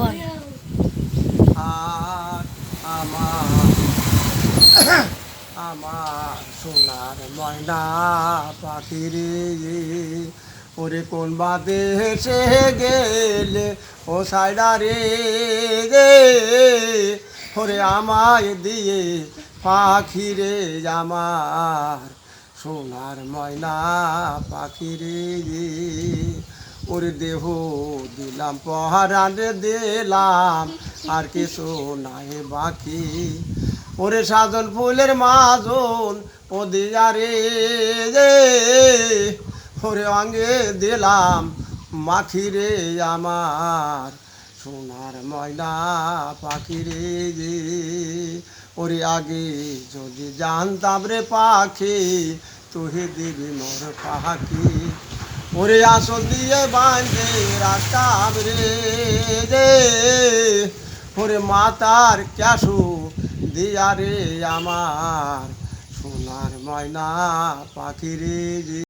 কর আর আমার আমার সোনার ময়না পাখি রে ওরে কোন বাদে এসে গেলে ও সাইডা রে ওরে আমায় দিয়ে পাখি রে আমার সোনার ময়না পাখি রে ওরে দেহ দিলাম পহারান দিলাম আর কিছু নাই বাকি ওরে সাজন ফুলের মাজন ও দিয়া রে ওরে অঙ্গে দিলাম মাখি রে আমার সোনার ময়না পাখি রে ওরে আগে যদি জানতাম রে পাখি তুই দিবি মোর পাখি ওরে আসল দিয়ে বাঁধে রাখতাম রে ওরে মাতার ক্যাশু দিয়া রে আমার সোনার ময়না পাখি রে